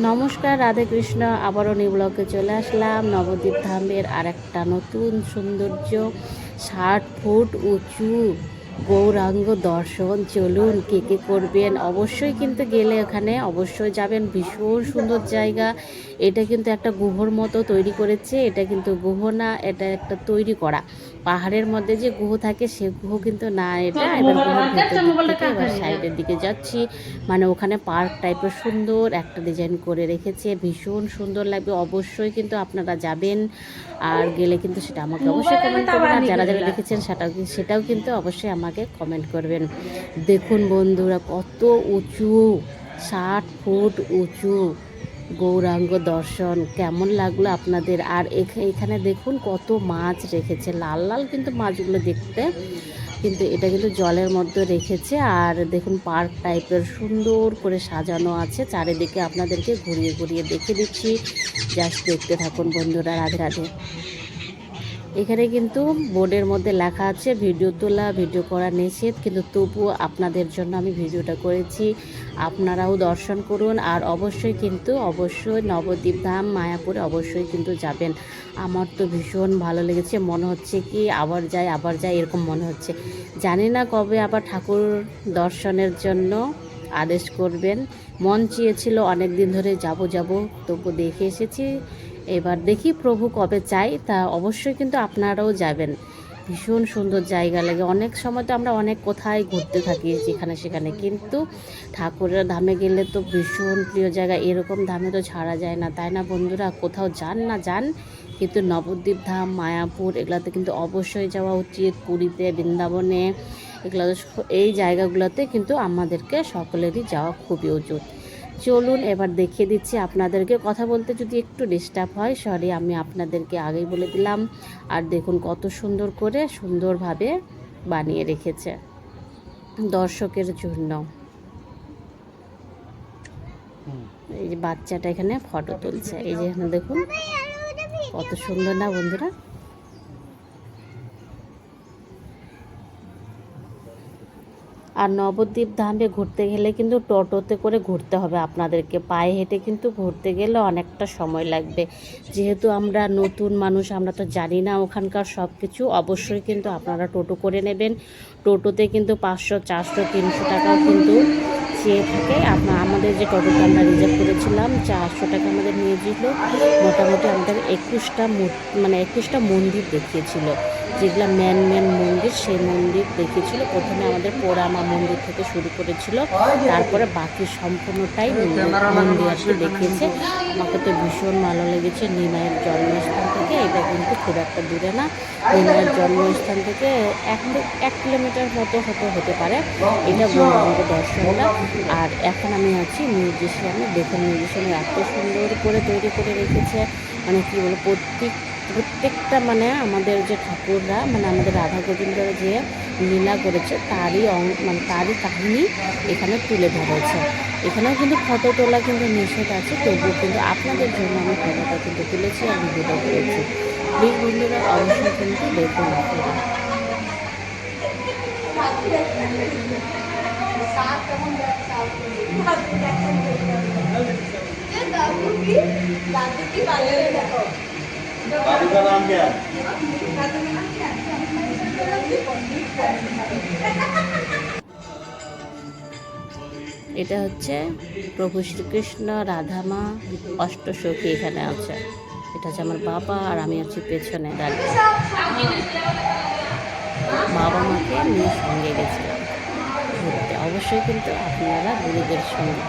নমস্কার, রাধে কৃষ্ণ। আবারও নিউ ব্লগে চলে আসলাম। নবদ্বীপ ধামের আর একটা নতুন সৌন্দর্য 60 ফুট উঁচু গৌরাঙ্গ দর্শন। চলুন, কে কে করবেন অবশ্যই কিন্তু গেলে এখানে অবশ্যই যাবেন। ভীষণ সুন্দর জায়গা। এটা কিন্তু একটা গুহর মতো তৈরি করেছে। এটা কিন্তু গুহ না, এটা একটা তৈরি করা পাহাড়ের মধ্যে যে গুহ থাকে সে গুহ কিন্তু না এটা। এবার গুহর ভেতর দিক থেকে এবার সাইডের দিকে যাচ্ছি, মানে ওখানে পার্ক টাইপের সুন্দর একটা ডিজাইন করে রেখেছে, ভীষণ সুন্দর লাগবে। অবশ্যই কিন্তু আপনারা যাবেন, আর গেলে কিন্তু সেটা আমাকে অবশ্যই কমেন্ট করবেন। আর যারা যারা দেখেছেন সেটাও কিন্তু অবশ্যই আমাকে কমেন্ট করবেন। দেখুন বন্ধুরা, কত উঁচু, 60 ফুট উঁচু গৌরাঙ্গ দর্শন। কেমন লাগলো আপনাদের? আর এখানে দেখুন কত মাছ রেখেছে, লাল লাল কিন্তু মাছগুলো দেখতে, কিন্তু এটা কিন্তু জলের মধ্যে রেখেছে। আর দেখুন পার্ক টাইপের সুন্দর করে সাজানো আছে। চারিদিকে আপনাদেরকে ঘুরিয়ে ঘুরিয়ে দেখে দিচ্ছি, জাস্ট দেখতে থাকুন বন্ধুরা। রাধে রাধে। এখানে কিন্তু বোর্ডের মধ্যে লেখা আছে ভিডিও তোলা, ভিডিও করা নিষেধ, কিন্তু তবুও আপনাদের জন্য আমি ভিডিওটা করেছি। আপনারাও দর্শন করুন, আর অবশ্যই নবদ্বীপ ধাম মায়াপুরে অবশ্যই কিন্তু যাবেন। আমার তো ভীষণ ভালো লেগেছে, মনে হচ্ছে কি আবার যাই এরকম মনে হচ্ছে। জানি না কবে আবার ঠাকুর দর্শনের জন্য আদেশ করবেন। মন চেয়েছিল অনেক দিন ধরে যাব, তবু দেখে এসেছি। এবার দেখি প্রভু কবে চাই, তা অবশ্যই কিন্তু আপনারাও যাবেন। ভীষণ সুন্দর জায়গা লাগে। অনেক সময় তো আমরা অনেক কোথায় ঘুরতে থাকি যেখানে সেখানে, কিন্তু ঠাকুরের ধামে গেলে তো ভীষণ প্রিয় জায়গা। এরকম ধামে তো ছাড়া যায় না, তাই না বন্ধুরা? কোথাও যান, কিন্তু নবদ্বীপ ধাম, মায়াপুর এগুলোতে কিন্তু অবশ্যই যাওয়া উচিত। পুরীতে, বৃন্দাবনে, এগুলো, এই জায়গাগুলোতে কিন্তু আমাদেরকে সকলেরই যাওয়া খুবই উচিত। চলুন এবার দেখিয়ে দিচ্ছি আপনাদেরকে। কথা বলতে যদি একটু ডিস্টার্ব হয়, সরি, আমি আপনাদেরকে আগেই বলে দিলাম। আর দেখুন কত সুন্দর করে সুন্দরভাবে বানিয়ে রেখেছে দর্শকের জন্য। এই যে বাচ্চাটা এখানে ফটো তুলছে, এই যে এখানে দেখুন কত সুন্দর না বন্ধুরা? আর নবদ্বীপ ধামে ঘুরতে গেলে কিন্তু টোটোতে করে ঘুরতে হবে আপনাদেরকে। পায়ে হেঁটে কিন্তু ঘুরতে গেলে অনেকটা সময় লাগবে। যেহেতু আমরা নতুন মানুষ, আমরা তো জানি না ওখানকার সব কিছু। অবশ্যই কিন্তু আপনারা টোটো করে নেবেন। টোটোতে কিন্তু 500, 400, 300 টাকাও কিন্তু চেয়ে থাকে। আমাদের যে টোটোটা আমরা রিজার্ভ করেছিলাম 400 টাকা আমাদের নিয়েছিল। মোটামুটি আমাদের 21টা মন্দির দেখিয়েছিল, যেগুলো মেন মন্দির, সেই মন্দির দেখিয়েছিল। প্রথমে আমাদের পোড়ামা মন্দির থেকে শুরু করেছিল, তারপরে বাকি সম্পূর্ণটাই মন্দির আসলে দেখিয়েছে। আমাকে তো ভীষণ ভালো লেগেছে। নিমাইয়ের জন্মস্থান থেকে, এটা কিন্তু খুব একটা দূরে না, নিমাইয়ের জন্মস্থান থেকে 1 কিলোমিটার মতো হতে পারে এটা গৌরাঙ্গ দর্শনটা। আর এখন আমি আছি মিউজিশিয়ানে। দেখুন মিউজিশিয়ানে এত সুন্দর করে তৈরি করে রেখেছে, মানে কী বলবো, প্রত্যেকটা মানে আমাদের যে ঠাকুররা, মানে আমাদের রাধা গোবিন্দরা যে লীলা করেছে তারই কাহিনী এখানে তুলে ধরেছে। এখানেও কিন্তু ফটো তোলা কিন্তু নিষেধ আছে, তবুও কিন্তু আপনাদের জন্য আমি ফটোটা কিন্তু তুলেছি আর ভিডিওটা করেছি। প্লিজ বন্ধুরা অবশ্যই কিন্তু দেখুন আপনারা। এটা হচ্ছে প্রভু শ্রীকৃষ্ণ, রাধামা, অষ্টসখী এখানে আছে। এটা হচ্ছে আমার বাবা, আর আমি আছি পেছনে দাঁড়িয়ে। বাবা মাকে নিয়ে সঙ্গে গেছিলাম ঘুরতে। অবশ্যই কিন্তু আপনারা গুরুজনদের সঙ্গে